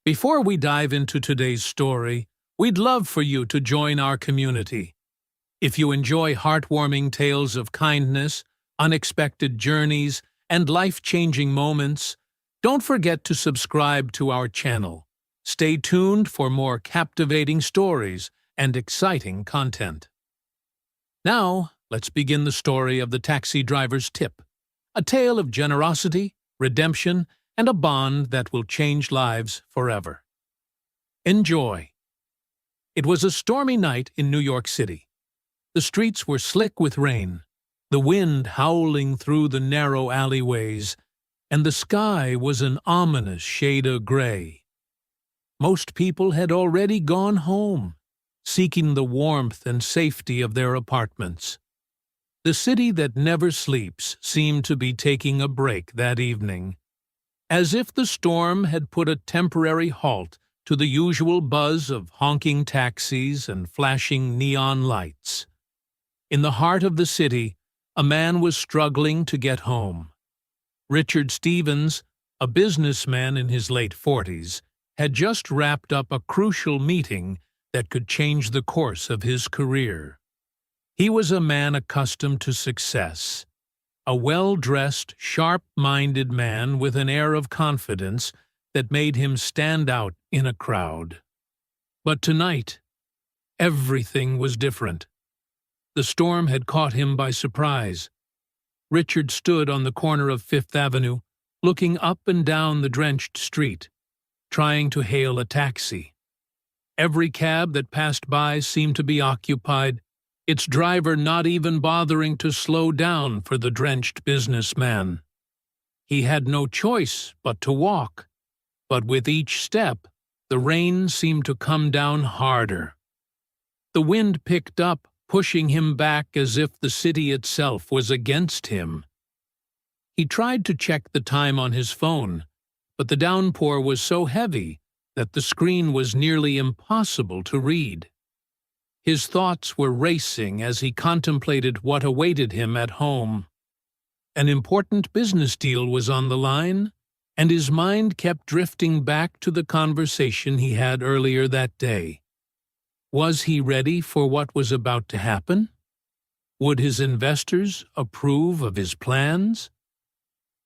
Before we dive into today's story, we'd love for you to join our community. If you enjoy heartwarming tales of kindness, unexpected journeys, and life-changing moments, don't forget to subscribe to our channel. Stay tuned for more captivating stories and exciting content. Now, let's begin the story of the taxi driver's tip, a tale of generosity, redemption, and a bond that will change lives forever. Enjoy. It was a stormy night in New York City. The streets were slick with rain, the wind howling through the narrow alleyways, and the sky was an ominous shade of gray. Most people had already gone home, seeking the warmth and safety of their apartments. The city that never sleeps seemed to be taking a break that evening, as if the storm had put a temporary halt to the usual buzz of honking taxis and flashing neon lights. In the heart of the city, a man was struggling to get home. Richard Stevens, a businessman in his late 40s, had just wrapped up a crucial meeting that could change the course of his career. He was a man accustomed to success, a well-dressed, sharp-minded man with an air of confidence that made him stand out in a crowd. But tonight, everything was different. The storm had caught him by surprise. Richard stood on the corner of Fifth Avenue, looking up and down the drenched street, trying to hail a taxi. Every cab that passed by seemed to be occupied, its driver not even bothering to slow down for the drenched businessman. He had no choice but to walk, but with each step, the rain seemed to come down harder. The wind picked up, pushing him back as if the city itself was against him. He tried to check the time on his phone, but the downpour was so heavy that the screen was nearly impossible to read. His thoughts were racing as he contemplated what awaited him at home. An important business deal was on the line, and his mind kept drifting back to the conversation he had earlier that day. Was he ready for what was about to happen? Would his investors approve of his plans?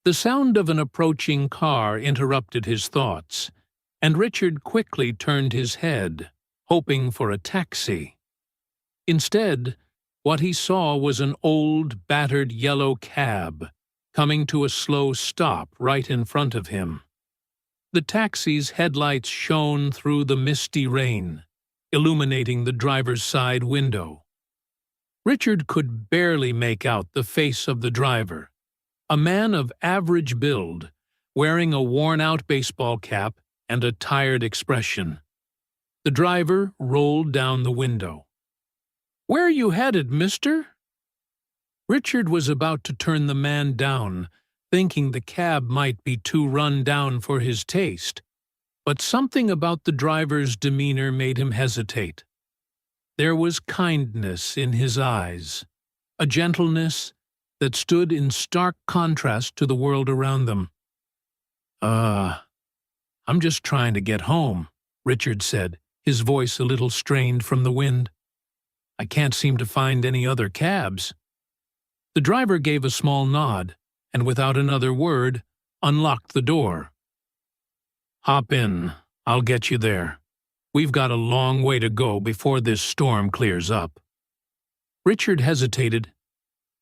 The sound of an approaching car interrupted his thoughts, and Richard quickly turned his head, hoping for a taxi. Instead, what he saw was an old, battered yellow cab coming to a slow stop right in front of him. The taxi's headlights shone through the misty rain, illuminating the driver's side window. Richard could barely make out the face of the driver, a man of average build, wearing a worn-out baseball cap and a tired expression. The driver rolled down the window. "Where are you headed, mister?" Richard was about to turn the man down, thinking the cab might be too run down for his taste, but something about the driver's demeanor made him hesitate. There was kindness in his eyes, a gentleness that stood in stark contrast to the world around them. I'm just trying to get home," Richard said, his voice a little strained from the wind. "I can't seem to find any other cabs." The driver gave a small nod, and without another word, unlocked the door. "Hop in. I'll get you there. We've got a long way to go before this storm clears up." Richard hesitated.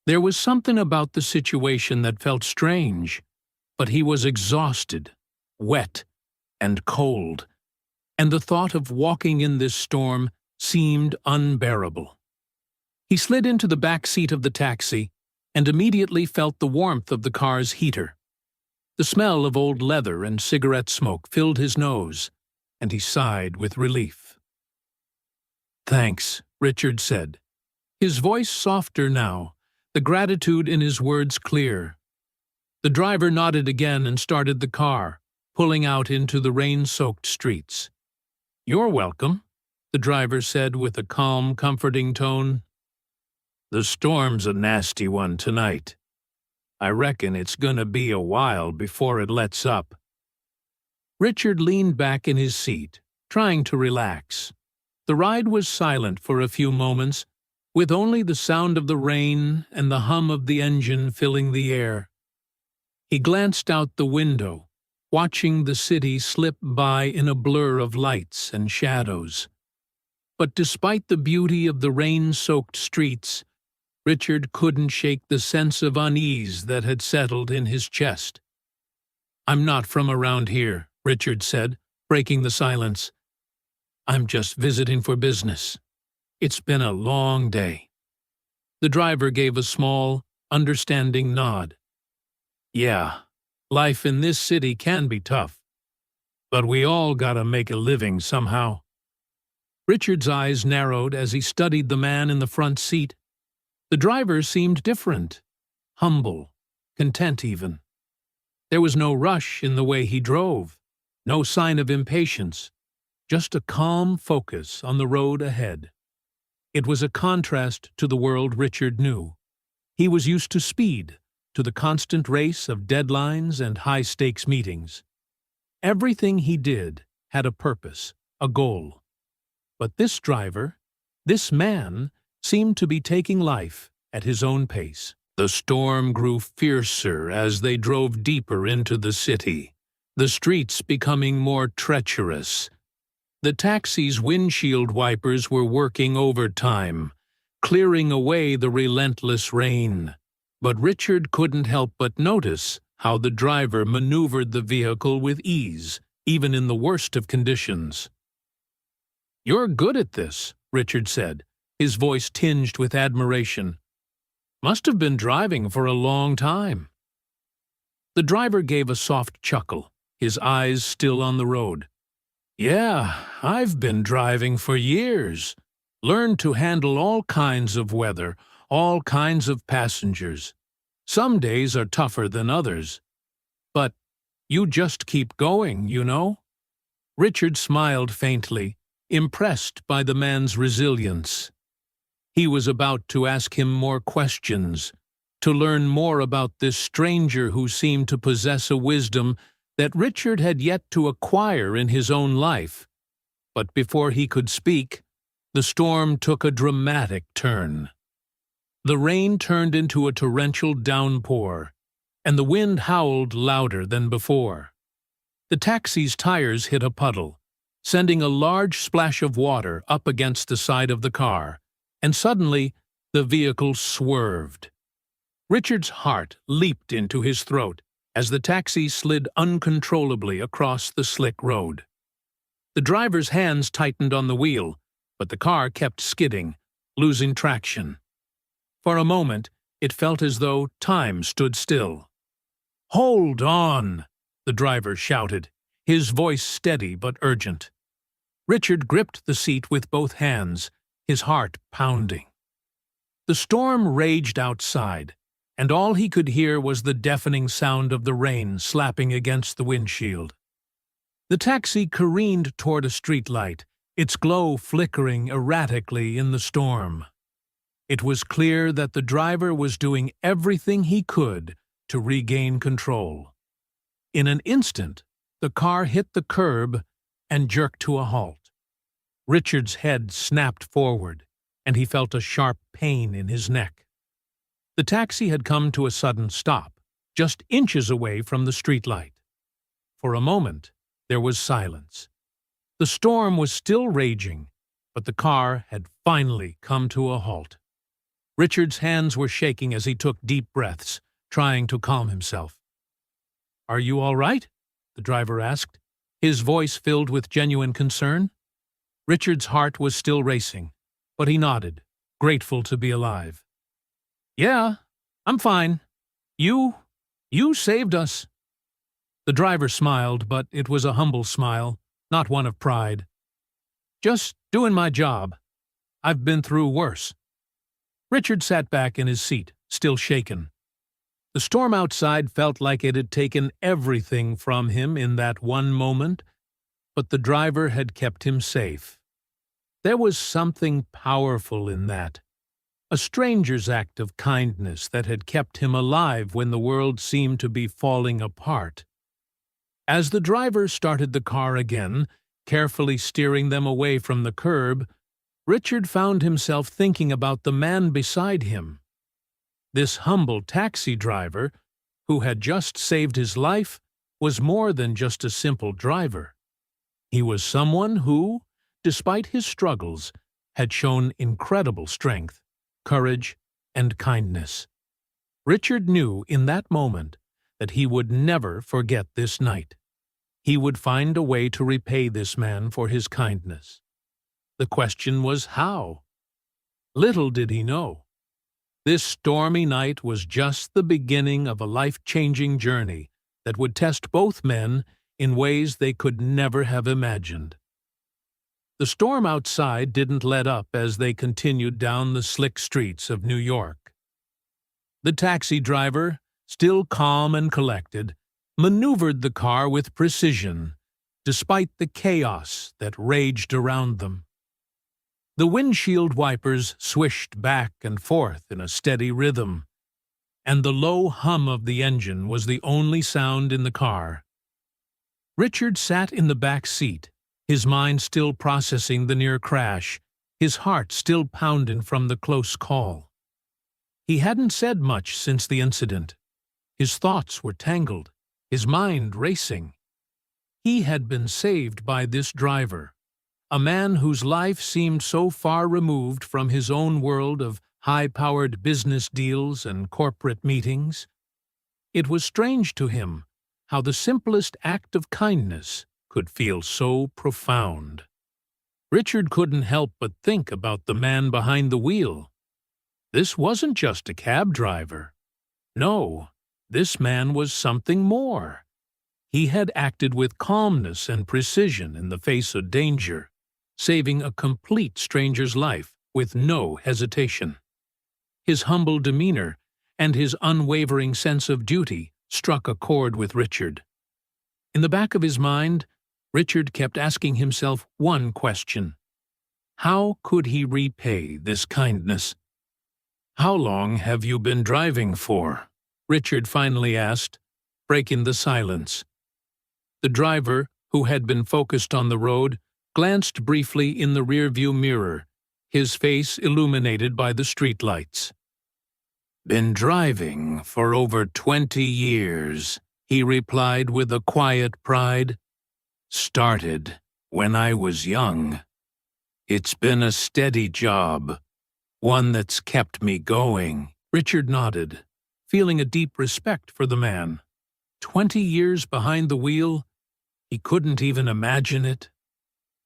There was something about the situation that felt strange, but he was exhausted, wet, and cold, and the thought of walking in this storm seemed unbearable. He slid into the back seat of the taxi and immediately felt the warmth of the car's heater. The smell of old leather and cigarette smoke filled his nose, and he sighed with relief. "Thanks," Richard said, his voice softer now, the gratitude in his words clear. The driver nodded again and started the car, pulling out into the rain-soaked streets. "You're welcome," the driver said with a calm, comforting tone. "The storm's a nasty one tonight. I reckon it's gonna be a while before it lets up." Richard leaned back in his seat, trying to relax. The ride was silent for a few moments, with only the sound of the rain and the hum of the engine filling the air. He glanced out the window, watching the city slip by in a blur of lights and shadows. But despite the beauty of the rain-soaked streets, Richard couldn't shake the sense of unease that had settled in his chest. "I'm not from around here," Richard said, breaking the silence. "I'm just visiting for business. It's been a long day." The driver gave a small, understanding nod. "Yeah, life in this city can be tough, but we all gotta make a living somehow." Richard's eyes narrowed as he studied the man in the front seat. The driver seemed different, humble, content even. There was no rush in the way he drove, no sign of impatience, just a calm focus on the road ahead. It was a contrast to the world Richard knew. He was used to speed, to the constant race of deadlines and high-stakes meetings. Everything he did had a purpose, a goal. But this driver, this man, seemed to be taking life at his own pace. The storm grew fiercer as they drove deeper into the city, the streets becoming more treacherous. The taxi's windshield wipers were working overtime, clearing away the relentless rain. But Richard couldn't help but notice how the driver maneuvered the vehicle with ease, even in the worst of conditions. "You're good at this," Richard said, his voice tinged with admiration. "Must have been driving for a long time." The driver gave a soft chuckle, his eyes still on the road. "Yeah, I've been driving for years. Learned to handle all kinds of weather, all kinds of passengers. Some days are tougher than others. But you just keep going, you know?" Richard smiled faintly, impressed by the man's resilience. He was about to ask him more questions, to learn more about this stranger who seemed to possess a wisdom that Richard had yet to acquire in his own life. But before he could speak, the storm took a dramatic turn. The rain turned into a torrential downpour, and the wind howled louder than before. The taxi's tires hit a puddle, sending a large splash of water up against the side of the car, and suddenly the vehicle swerved. Richard's heart leaped into his throat as the taxi slid uncontrollably across the slick road. The driver's hands tightened on the wheel, but the car kept skidding, losing traction. For a moment, it felt as though time stood still. "Hold on!" the driver shouted, his voice steady but urgent. Richard gripped the seat with both hands, his heart pounding. The storm raged outside, and all he could hear was the deafening sound of the rain slapping against the windshield. The taxi careened toward a streetlight, its glow flickering erratically in the storm. It was clear that the driver was doing everything he could to regain control. In an instant, the car hit the curb and jerked to a halt. Richard's head snapped forward, and he felt a sharp pain in his neck. The taxi had come to a sudden stop, just inches away from the streetlight. For a moment, there was silence. The storm was still raging, but the car had finally come to a halt. Richard's hands were shaking as he took deep breaths, trying to calm himself. "Are you all right?" the driver asked, his voice filled with genuine concern. Richard's heart was still racing, but he nodded, grateful to be alive. "Yeah, I'm fine. You saved us." The driver smiled, but it was a humble smile, not one of pride. "Just doing my job. I've been through worse." Richard sat back in his seat, still shaken. The storm outside felt like it had taken everything from him in that one moment, but the driver had kept him safe. There was something powerful in that, a stranger's act of kindness that had kept him alive when the world seemed to be falling apart. As the driver started the car again, carefully steering them away from the curb, Richard found himself thinking about the man beside him. This humble taxi driver, who had just saved his life, was more than just a simple driver. He was someone who, despite his struggles, had shown incredible strength, courage, and kindness. Richard knew in that moment that he would never forget this night. He would find a way to repay this man for his kindness. The question was how? Little did he know. This stormy night was just the beginning of a life-changing journey that would test both men in ways they could never have imagined. The storm outside didn't let up as they continued down the slick streets of New York. The taxi driver, still calm and collected, maneuvered the car with precision, despite the chaos that raged around them. The windshield wipers swished back and forth in a steady rhythm, and the low hum of the engine was the only sound in the car. Richard sat in the back seat, his mind still processing the near crash, his heart still pounding from the close call. He hadn't said much since the incident. His thoughts were tangled, his mind racing. He had been saved by this driver, a man whose life seemed so far removed from his own world of high-powered business deals and corporate meetings. It was strange to him how the simplest act of kindness could feel so profound. Richard couldn't help but think about the man behind the wheel. This wasn't just a cab driver. No, this man was something more. He had acted with calmness and precision in the face of danger, saving a complete stranger's life with no hesitation. His humble demeanor and his unwavering sense of duty struck a chord with Richard. In the back of his mind, Richard kept asking himself one question. How could he repay this kindness? "How long have you been driving for?" Richard finally asked, breaking the silence. The driver, who had been focused on the road, glanced briefly in the rearview mirror, his face illuminated by the streetlights. "Been driving for over 20 years, he replied with a quiet pride. "Started when I was young. It's been a steady job, one that's kept me going." Richard nodded, feeling a deep respect for the man. 20 years behind the wheel? He couldn't even imagine it.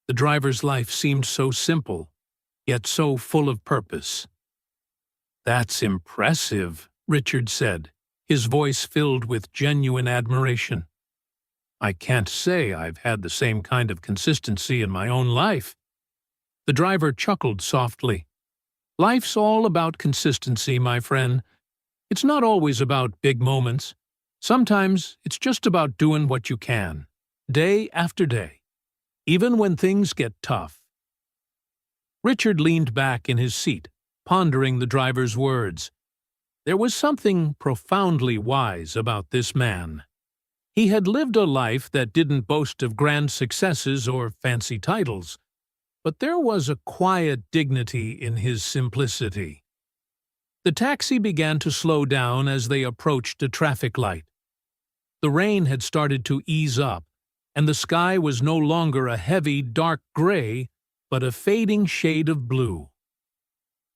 The driver's life seemed so simple, yet so full of purpose. "That's impressive," Richard said, his voice filled with genuine admiration. "I can't say I've had the same kind of consistency in my own life." The driver chuckled softly. "Life's all about consistency, my friend. It's not always about big moments. Sometimes it's just about doing what you can, day after day, even when things get tough." Richard leaned back in his seat, pondering the driver's words. There was something profoundly wise about this man. He had lived a life that didn't boast of grand successes or fancy titles, but there was a quiet dignity in his simplicity. The taxi began to slow down as they approached a traffic light. The rain had started to ease up, and the sky was no longer a heavy, dark gray, but a fading shade of blue.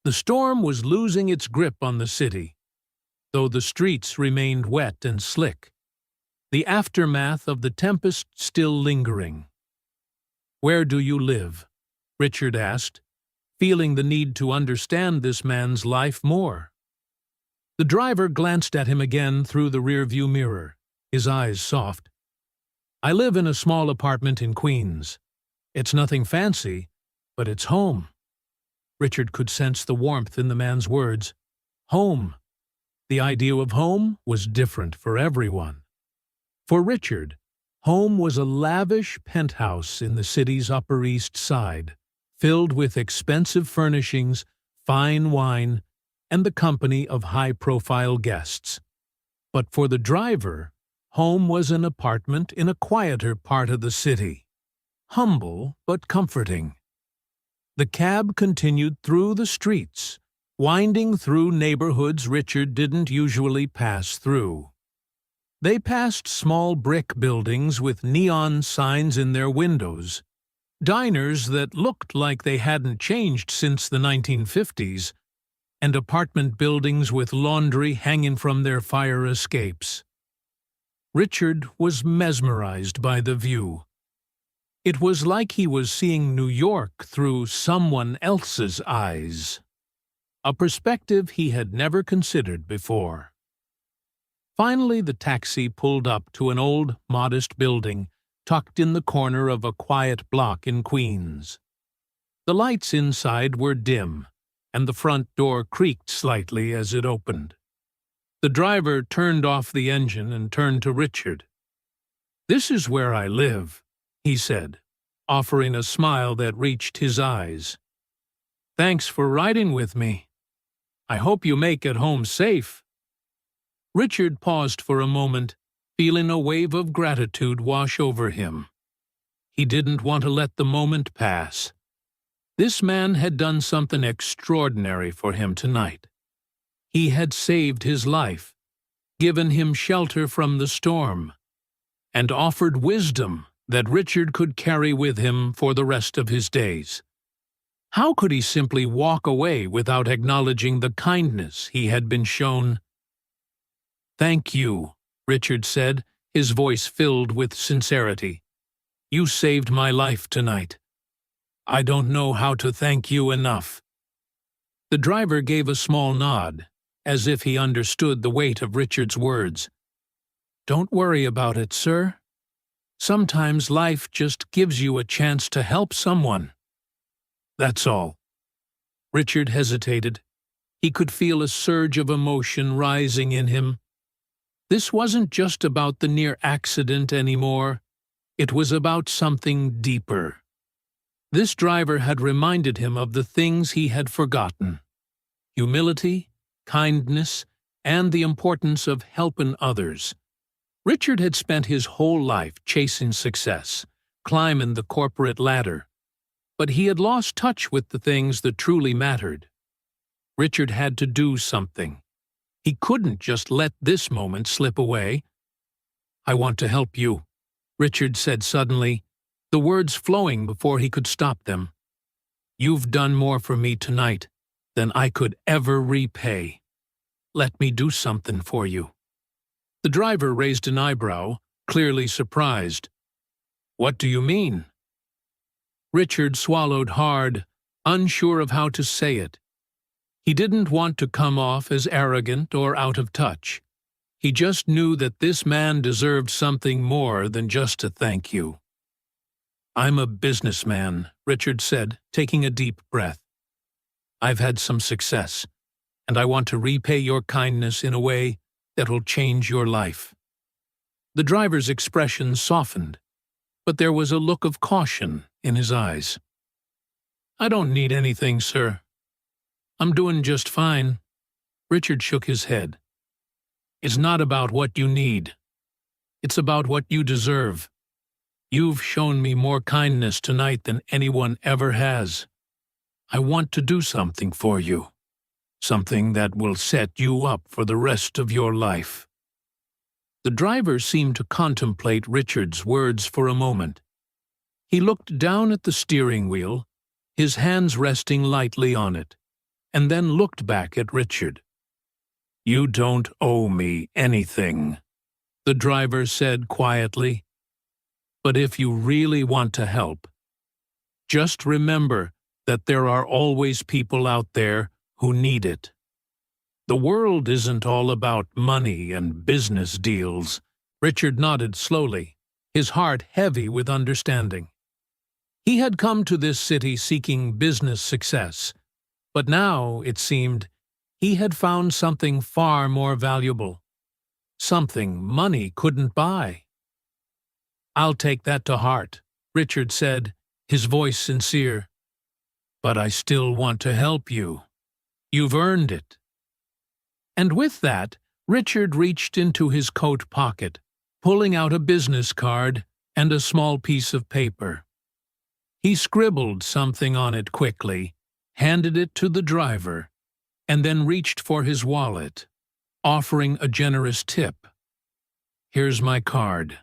The storm was losing its grip on the city, though the streets remained wet and slick, the aftermath of the tempest still lingering. "Where do you live?" Richard asked, feeling the need to understand this man's life more. The driver glanced at him again through the rearview mirror, his eyes soft. "I live in a small apartment in Queens. It's nothing fancy, but it's home." Richard could sense the warmth in the man's words. Home. The idea of home was different for everyone. For Richard, home was a lavish penthouse in the city's Upper East Side, filled with expensive furnishings, fine wine, and the company of high-profile guests. But for the driver, home was an apartment in a quieter part of the city. Humble but comforting. The cab continued through the streets, winding through neighborhoods Richard didn't usually pass through. They passed small brick buildings with neon signs in their windows, diners that looked like they hadn't changed since the 1950s, and apartment buildings with laundry hanging from their fire escapes. Richard was mesmerized by the view. It was like he was seeing New York through someone else's eyes, a perspective he had never considered before. Finally, the taxi pulled up to an old, modest building tucked in the corner of a quiet block in Queens. The lights inside were dim, and the front door creaked slightly as it opened. The driver turned off the engine and turned to Richard. "This is where I live," he said, offering a smile that reached his eyes. "Thanks for riding with me. I hope you make it home safe." Richard paused for a moment, feeling a wave of gratitude wash over him. He didn't want to let the moment pass. This man had done something extraordinary for him tonight. He had saved his life, given him shelter from the storm, and offered wisdom that Richard could carry with him for the rest of his days. How could he simply walk away without acknowledging the kindness he had been shown? "Thank you," Richard said, his voice filled with sincerity. "You saved my life tonight. I don't know how to thank you enough." The driver gave a small nod, as if he understood the weight of Richard's words. "Don't worry about it, sir. Sometimes life just gives you a chance to help someone. That's all." Richard hesitated. He could feel a surge of emotion rising in him. This wasn't just about the near accident anymore. It was about something deeper. This driver had reminded him of the things he had forgotten: humility, kindness, and the importance of helping others. Richard had spent his whole life chasing success, climbing the corporate ladder, but he had lost touch with the things that truly mattered. Richard had to do something. He couldn't just let this moment slip away. "I want to help you," Richard said suddenly, the words flowing before he could stop them. "You've done more for me tonight than I could ever repay. Let me do something for you." The driver raised an eyebrow, clearly surprised. "What do you mean?" Richard swallowed hard, unsure of how to say it. He didn't want to come off as arrogant or out of touch. He just knew that this man deserved something more than just a thank you. "I'm a businessman," Richard said, taking a deep breath. "I've had some success, and I want to repay your kindness in a way that will change your life." The driver's expression softened, but there was a look of caution in his eyes. "I don't need anything, sir. I'm doing just fine." Richard shook his head. "It's not about what you need. It's about what you deserve. You've shown me more kindness tonight than anyone ever has. I want to do something for you, something that will set you up for the rest of your life." The driver seemed to contemplate Richard's words for a moment. He looked down at the steering wheel, his hands resting lightly on it, and then looked back at Richard. "You don't owe me anything," the driver said quietly. "But if you really want to help, just remember that there are always people out there who need it. The world isn't all about money and business deals." Richard nodded slowly, his heart heavy with understanding. He had come to this city seeking business success, but now, it seemed, he had found something far more valuable, something money couldn't buy. "I'll take that to heart," Richard said, his voice sincere. "But I still want to help you. You've earned it." And with that, Richard reached into his coat pocket, pulling out a business card and a small piece of paper. He scribbled something on it quickly, handed it to the driver, and then reached for his wallet, offering a generous tip. "Here's my card.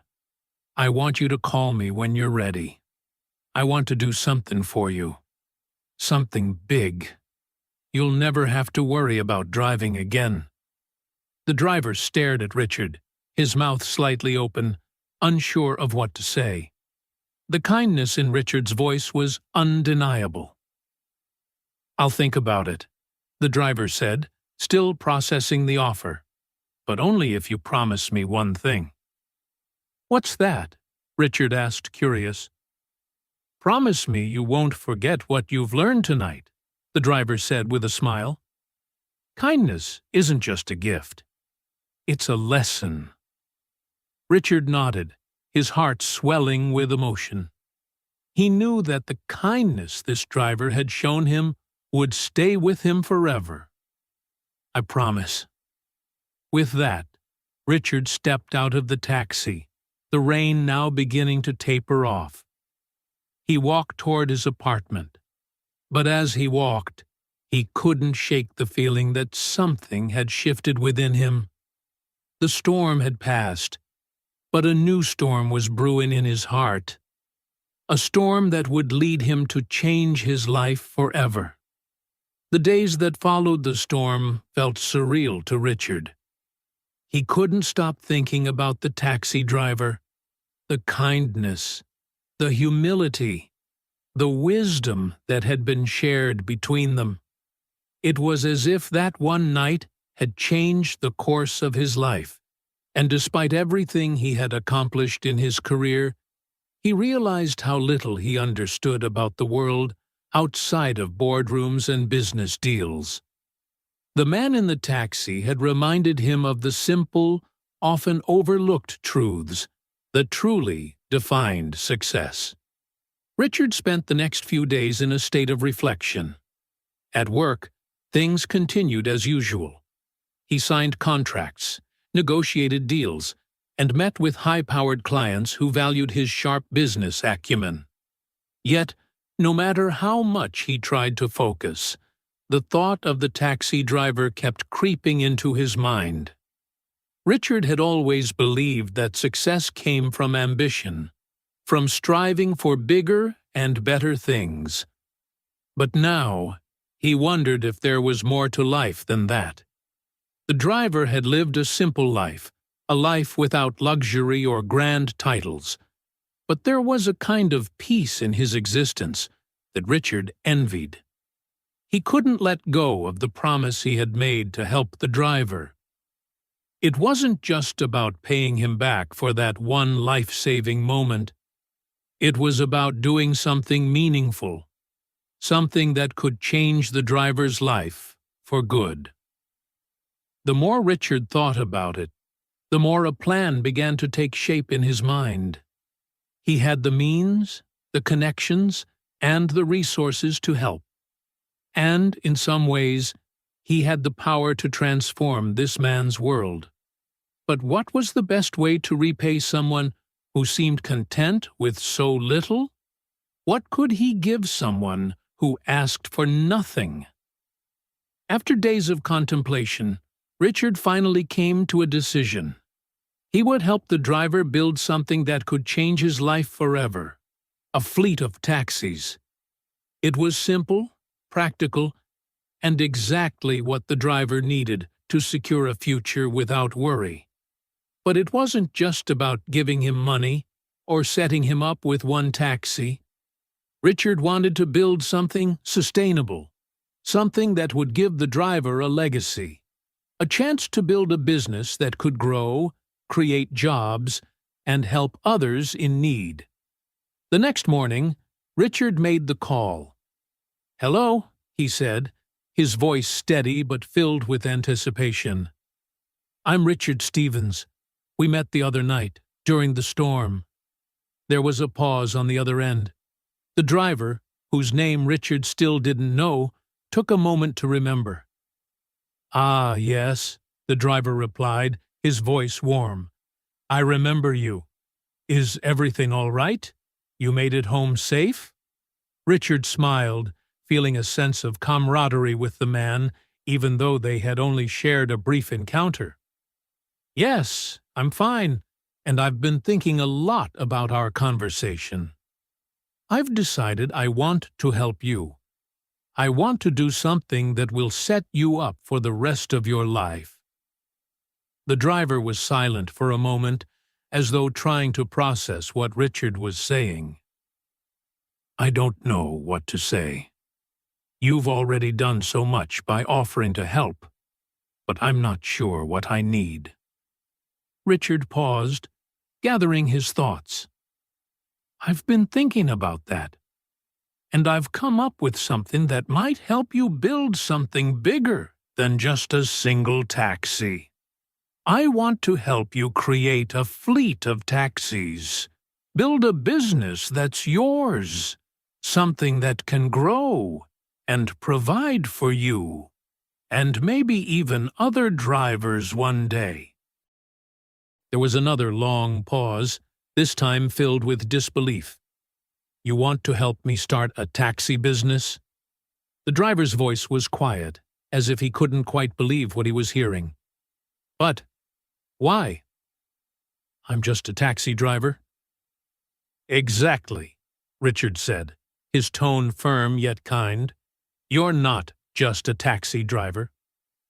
I want you to call me when you're ready. I want to do something for you. Something big. You'll never have to worry about driving again." The driver stared at Richard, his mouth slightly open, unsure of what to say. The kindness in Richard's voice was undeniable. "I'll think about it," the driver said, still processing the offer. "But only if you promise me one thing." "What's that?" Richard asked, curious. "Promise me you won't forget what you've learned tonight," the driver said with a smile. "Kindness isn't just a gift. It's a lesson." Richard nodded, his heart swelling with emotion. He knew that the kindness this driver had shown him would stay with him forever. "I promise." With that, Richard stepped out of the taxi, the rain now beginning to taper off. He walked toward his apartment, but as he walked, he couldn't shake the feeling that something had shifted within him. The storm had passed, but a new storm was brewing in his heart, a storm that would lead him to change his life forever. The days that followed the storm felt surreal to Richard. He couldn't stop thinking about the taxi driver, the kindness, the humility, the wisdom that had been shared between them. It was as if that one night had changed the course of his life, and despite everything he had accomplished in his career, he realized how little he understood about the world outside of boardrooms and business deals. The man in the taxi had reminded him of the simple, often overlooked truths that truly defined success. Richard spent the next few days in a state of reflection. At work, things continued as usual. He signed contracts, negotiated deals, and met with high-powered clients who valued his sharp business acumen. Yet, no matter how much he tried to focus, the thought of the taxi driver kept creeping into his mind. Richard had always believed that success came from ambition, from striving for bigger and better things. But now, he wondered if there was more to life than that. The driver had lived a simple life, a life without luxury or grand titles. But there was a kind of peace in his existence that Richard envied. He couldn't let go of the promise he had made to help the driver. It wasn't just about paying him back for that one life-saving moment. It was about doing something meaningful, something that could change the driver's life for good. The more Richard thought about it, the more a plan began to take shape in his mind. He had the means, the connections, and the resources to help. And, in some ways, he had the power to transform this man's world. But what was the best way to repay someone who seemed content with so little? What could he give someone who asked for nothing? After days of contemplation, Richard finally came to a decision. He would help the driver build something that could change his life forever, a fleet of taxis. It was simple, practical, and exactly what the driver needed to secure a future without worry. But it wasn't just about giving him money or setting him up with one taxi. Richard wanted to build something sustainable, something that would give the driver a legacy, a chance to build a business that could grow, create jobs, and help others in need. The next morning, Richard made the call. "Hello," he said, his voice steady but filled with anticipation. "I'm Richard Stevens. We met the other night, during the storm." There was a pause on the other end. The driver, whose name Richard still didn't know, took a moment to remember. "Ah, yes," the driver replied, his voice warm. I remember you. Is everything all right? You made it home safe?" Richard smiled, feeling a sense of camaraderie with the man, even though they had only shared a brief encounter. "Yes, I'm fine, and I've been thinking a lot about our conversation. I've decided I want to help you. I want to do something that will set you up for the rest of your life." The driver was silent for a moment, as though trying to process what Richard was saying. "I don't know what to say. You've already done so much by offering to help, but I'm not sure what I need." Richard paused, gathering his thoughts. "I've been thinking about that, and I've come up with something that might help you build something bigger than just a single taxi. I want to help you create a fleet of taxis, build a business that's yours, something that can grow and provide for you, and maybe even other drivers one day." There was another long pause, this time filled with disbelief. "You want to help me start a taxi business?" The driver's voice was quiet, as if he couldn't quite believe what he was hearing. "But why?" "I'm just a taxi driver." "Exactly," Richard said, his tone firm yet kind. "You're not just a taxi driver.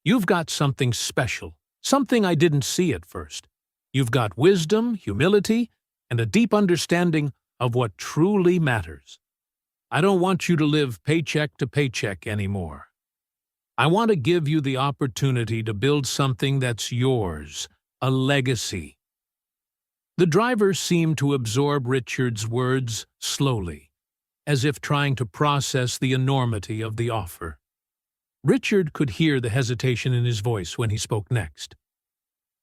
You've got something special, something I didn't see at first. You've got wisdom, humility, and a deep understanding of what truly matters. I don't want you to live paycheck to paycheck anymore. I want to give you the opportunity to build something that's yours, a legacy." The driver seemed to absorb Richard's words slowly, as if trying to process the enormity of the offer. Richard could hear the hesitation in his voice when he spoke next.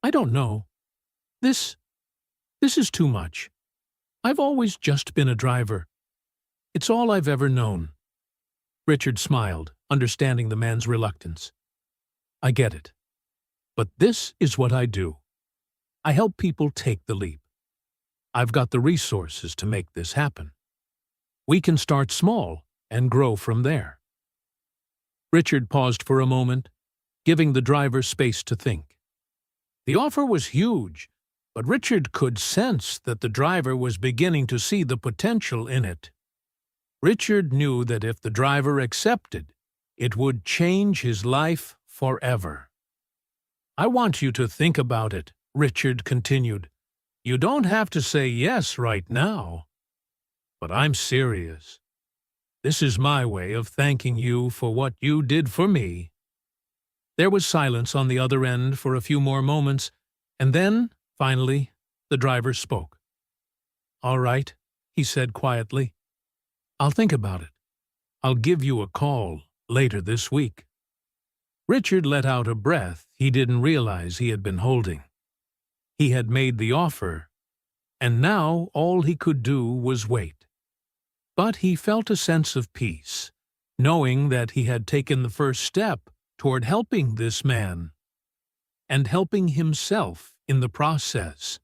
"I don't know. This is too much. I've always just been a driver. It's all I've ever known." Richard smiled, understanding the man's reluctance. "I get it. But this is what I do. I help people take the leap. I've got the resources to make this happen. We can start small and grow from there." Richard paused for a moment, giving the driver space to think. The offer was huge, but Richard could sense that the driver was beginning to see the potential in it. Richard knew that if the driver accepted, it would change his life forever. "I want you to think about it," Richard continued. "You don't have to say yes right now. But I'm serious. This is my way of thanking you for what you did for me." There was silence on the other end for a few more moments, and then, finally, the driver spoke. "All right," he said quietly. "I'll think about it. I'll give you a call later this week." Richard let out a breath he didn't realize he had been holding. He had made the offer, and now all he could do was wait. But he felt a sense of peace, knowing that he had taken the first step toward helping this man, and helping himself in the process.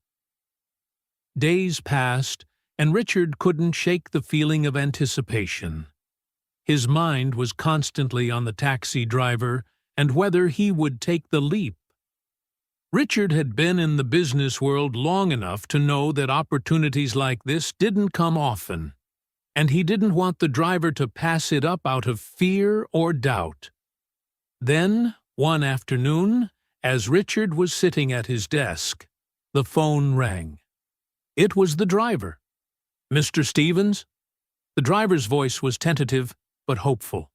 Days passed, and Richard couldn't shake the feeling of anticipation. His mind was constantly on the taxi driver and whether he would take the leap. Richard had been in the business world long enough to know that opportunities like this didn't come often, and he didn't want the driver to pass it up out of fear or doubt. Then, one afternoon, as Richard was sitting at his desk, the phone rang. It was the driver. "Mr. Stevens?" The driver's voice was tentative but hopeful.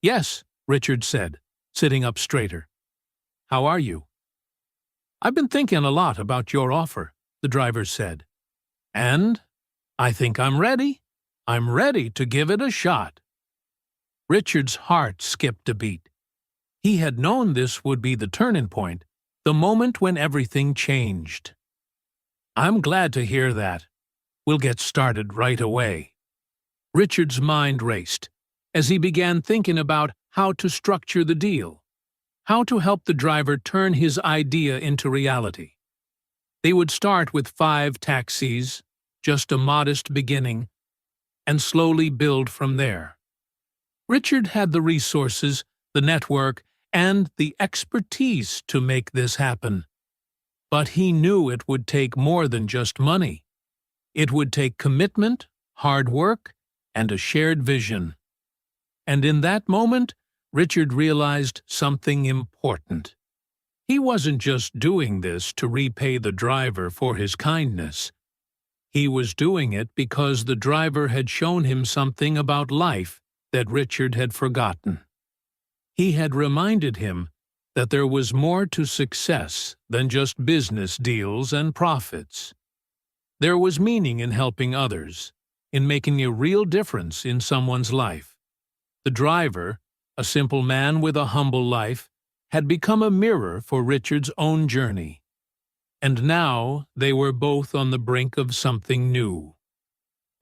"Yes," Richard said, sitting up straighter. "How are you?" "I've been thinking a lot about your offer," the driver said. "And I think I'm ready. I'm ready to give it a shot." Richard's heart skipped a beat. He had known this would be the turning point, the moment when everything changed. "I'm glad to hear that. We'll get started right away." Richard's mind raced as he began thinking about how to structure the deal, how to help the driver turn his idea into reality. They would start with 5 taxis, just a modest beginning, and slowly build from there. Richard had the resources, the network, and the expertise to make this happen. But he knew it would take more than just money. It would take commitment, hard work, and a shared vision. And in that moment, Richard realized something important. He wasn't just doing this to repay the driver for his kindness. He was doing it because the driver had shown him something about life that Richard had forgotten. He had reminded him that there was more to success than just business deals and profits. There was meaning in helping others, in making a real difference in someone's life. The driver, a simple man with a humble life, had become a mirror for Richard's own journey. And now they were both on the brink of something new.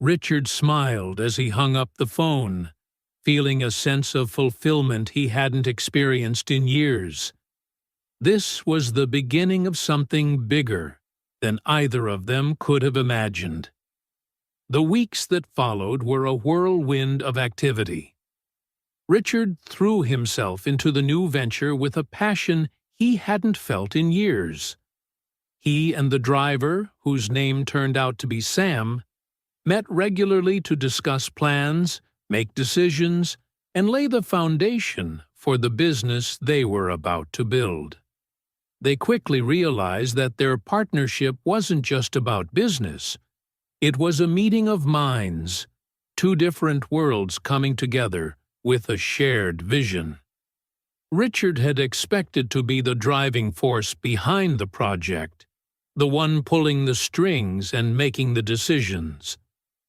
Richard smiled as he hung up the phone, feeling a sense of fulfillment he hadn't experienced in years. This was the beginning of something bigger than either of them could have imagined. The weeks that followed were a whirlwind of activity. Richard threw himself into the new venture with a passion he hadn't felt in years. He and the driver, whose name turned out to be Sam, met regularly to discuss plans, make decisions, and lay the foundation for the business they were about to build. They quickly realized that their partnership wasn't just about business. It was a meeting of minds, 2 different worlds coming together with a shared vision. Richard had expected to be the driving force behind the project, the one pulling the strings and making the decisions.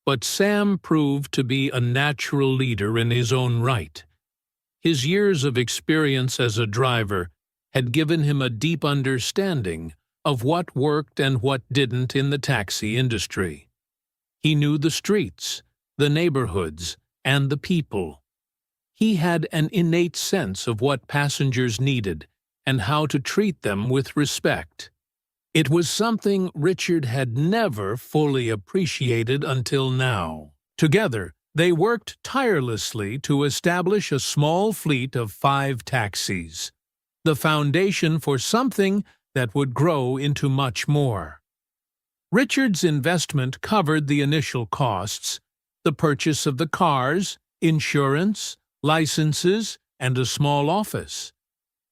But Sam proved to be a natural leader in his own right. His years of experience as a driver had given him a deep understanding of what worked and what didn't in the taxi industry. He knew the streets, the neighborhoods, and the people. He had an innate sense of what passengers needed and how to treat them with respect. It was something Richard had never fully appreciated until now. Together, they worked tirelessly to establish a small fleet of 5 taxis, the foundation for something that would grow into much more. Richard's investment covered the initial costs, the purchase of the cars, insurance, licenses, and a small office.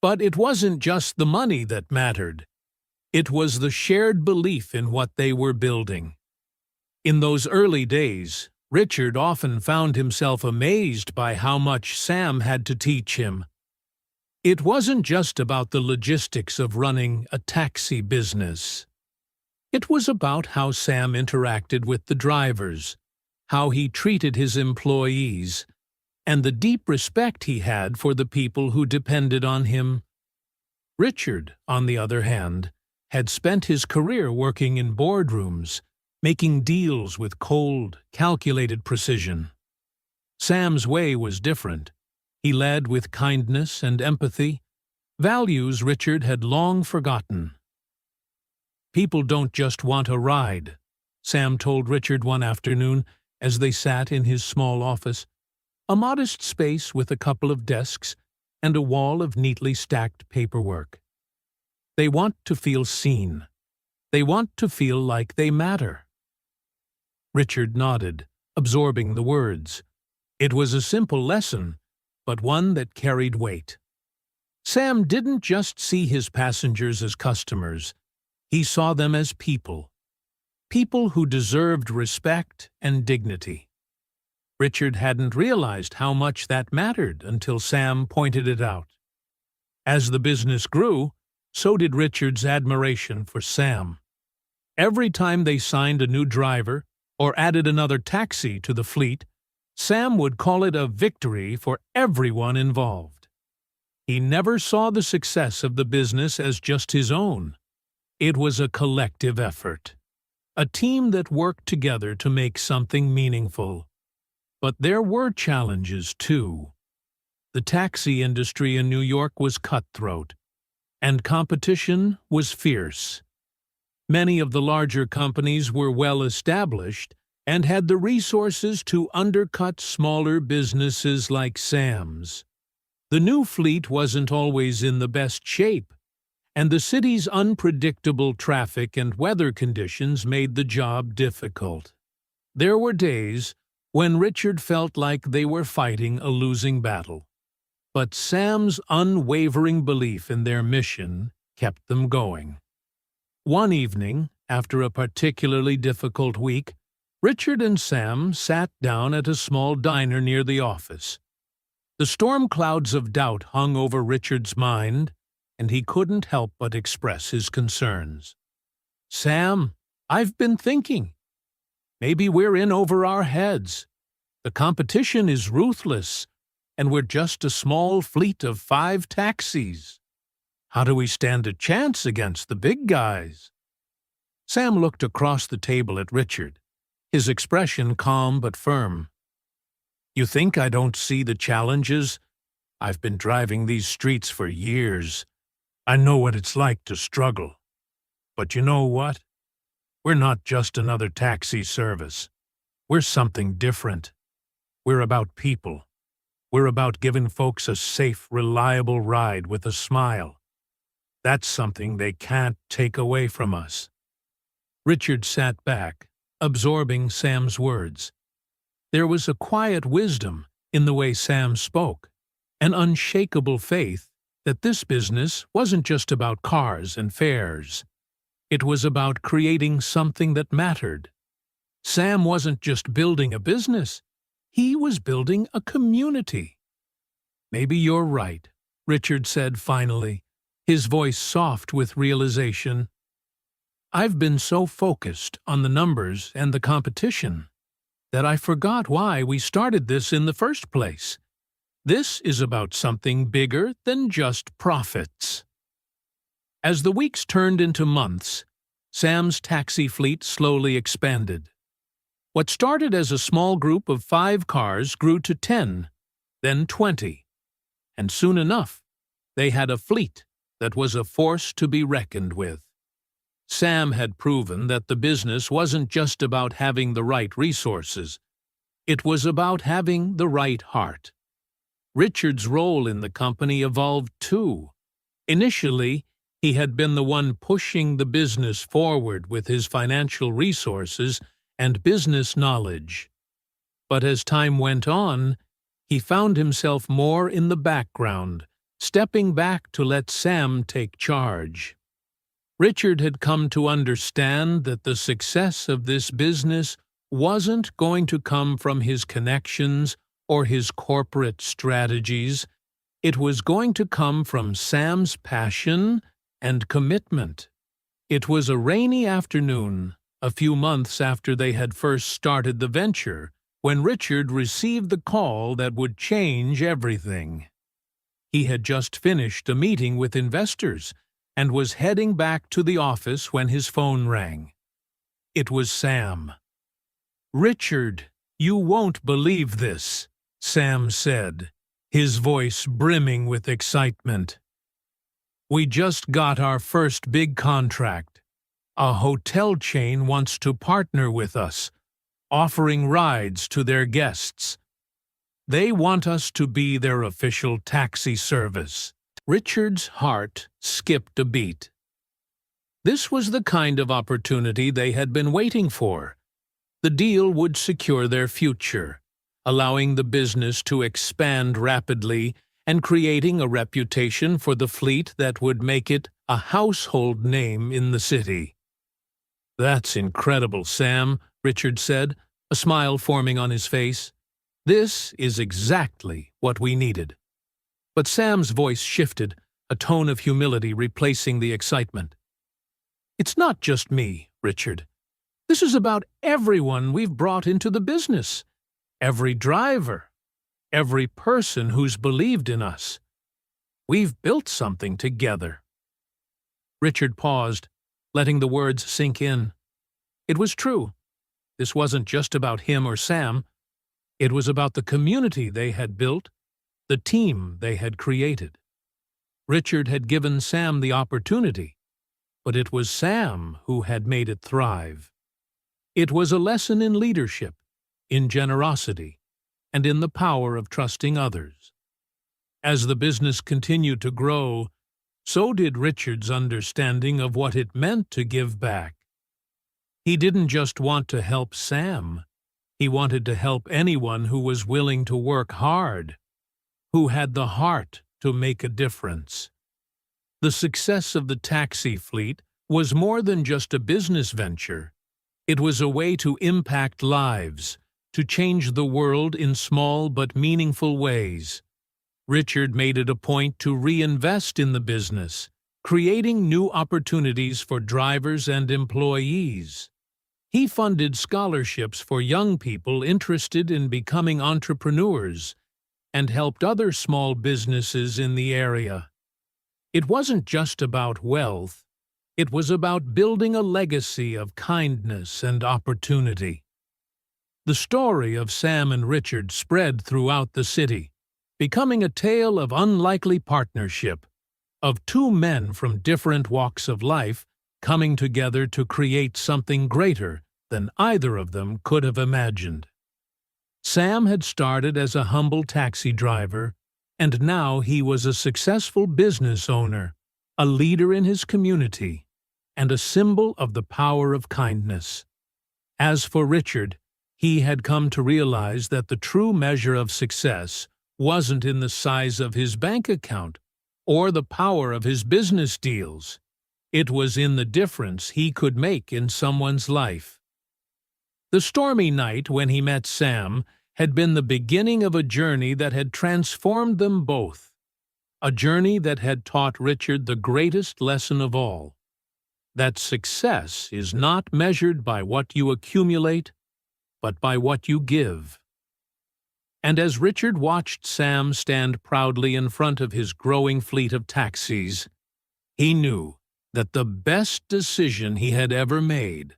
But it wasn't just the money that mattered. It was the shared belief in what they were building. In those early days, Richard often found himself amazed by how much Sam had to teach him. It wasn't just about the logistics of running a taxi business. It was about how Sam interacted with the drivers, how he treated his employees, and the deep respect he had for the people who depended on him. Richard, on the other hand, had spent his career working in boardrooms, making deals with cold, calculated precision. Sam's way was different. He led with kindness and empathy, values Richard had long forgotten. "People don't just want a ride," Sam told Richard one afternoon as they sat in his small office, a modest space with a couple of desks and a wall of neatly stacked paperwork. "They want to feel seen. They want to feel like they matter." Richard nodded, absorbing the words. It was a simple lesson, but one that carried weight. Sam didn't just see his passengers as customers. He saw them as people. People who deserved respect and dignity. Richard hadn't realized how much that mattered until Sam pointed it out. As the business grew, so did Richard's admiration for Sam. Every time they signed a new driver or added another taxi to the fleet, Sam would call it a victory for everyone involved. He never saw the success of the business as just his own. It was a collective effort, a team that worked together to make something meaningful. But there were challenges, too. The taxi industry in New York was cutthroat, and competition was fierce. Many of the larger companies were well established and had the resources to undercut smaller businesses like Sam's. The new fleet wasn't always in the best shape, and the city's unpredictable traffic and weather conditions made the job difficult. There were days when Richard felt like they were fighting a losing battle, but Sam's unwavering belief in their mission kept them going. One evening, after a particularly difficult week, Richard and Sam sat down at a small diner near the office. The storm clouds of doubt hung over Richard's mind, and he couldn't help but express his concerns. "Sam, I've been thinking. Maybe we're in over our heads. The competition is ruthless, and we're just a small fleet of 5 taxis. How do we stand a chance against the big guys?" Sam looked across the table at Richard, his expression calm but firm. "You think I don't see the challenges? I've been driving these streets for years. I know what it's like to struggle. But you know what? We're not just another taxi service. We're something different. We're about people. We're about giving folks a safe, reliable ride with a smile. That's something they can't take away from us." Richard sat back, absorbing Sam's words. There was a quiet wisdom in the way Sam spoke, an unshakable faith that this business wasn't just about cars and fares. It was about creating something that mattered. Sam wasn't just building a business, he was building a community. "Maybe you're right," Richard said finally, his voice soft with realization. "I've been so focused on the numbers and the competition that I forgot why we started this in the first place. This is about something bigger than just profits." As the weeks turned into months, Sam's taxi fleet slowly expanded. What started as a small group of 5 cars grew to 10, then 20, and soon enough, they had a fleet that was a force to be reckoned with. Sam had proven that the business wasn't just about having the right resources. It was about having the right heart. Richard's role in the company evolved too. Initially, he had been the one pushing the business forward with his financial resources and business knowledge. But as time went on, he found himself more in the background, stepping back to let Sam take charge. Richard had come to understand that the success of this business wasn't going to come from his connections or his corporate strategies. It was going to come from Sam's passion and commitment. It was a rainy afternoon, a few months after they had first started the venture, when Richard received the call that would change everything. He had just finished a meeting with investors and was heading back to the office when his phone rang. It was Sam. "Richard, you won't believe this," Sam said, his voice brimming with excitement. "We just got our first big contract. A hotel chain wants to partner with us, offering rides to their guests. They want us to be their official taxi service." Richard's heart skipped a beat. This was the kind of opportunity they had been waiting for. The deal would secure their future, allowing the business to expand rapidly and creating a reputation for the fleet that would make it a household name in the city. "That's incredible, Sam," Richard said, a smile forming on his face. "This is exactly what we needed." But Sam's voice shifted, a tone of humility replacing the excitement. "It's not just me, Richard. This is about everyone we've brought into the business. Every driver. Every person who's believed in us. We've built something together." Richard paused, letting the words sink in. It was true. This wasn't just about him or Sam. It was about the community they had built, the team they had created. Richard had given Sam the opportunity, but it was Sam who had made it thrive. It was a lesson in leadership, in generosity, and in the power of trusting others. As the business continued to grow, so did Richard's understanding of what it meant to give back. He didn't just want to help Sam. He wanted to help anyone who was willing to work hard, who had the heart to make a difference. The success of the taxi fleet was more than just a business venture. It was a way to impact lives, to change the world in small but meaningful ways. Richard made it a point to reinvest in the business, creating new opportunities for drivers and employees. He funded scholarships for young people interested in becoming entrepreneurs and helped other small businesses in the area. It wasn't just about wealth. It was about building a legacy of kindness and opportunity. The story of Sam and Richard spread throughout the city, becoming a tale of unlikely partnership, of two men from different walks of life coming together to create something greater than either of them could have imagined. Sam had started as a humble taxi driver, and now he was a successful business owner, a leader in his community, and a symbol of the power of kindness. As for Richard, he had come to realize that the true measure of success wasn't in the size of his bank account or the power of his business deals. It was in the difference he could make in someone's life. The stormy night when he met Sam had been the beginning of a journey that had transformed them both, a journey that had taught Richard the greatest lesson of all, that success is not measured by what you accumulate, but by what you give. And as Richard watched Sam stand proudly in front of his growing fleet of taxis, he knew that the best decision he had ever made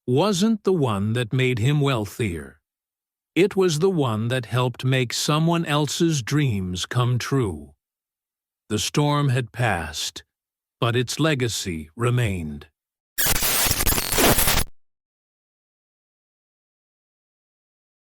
wasn't the one that made him wealthier. It was the one that helped make someone else's dreams come true. The storm had passed, but its legacy remained.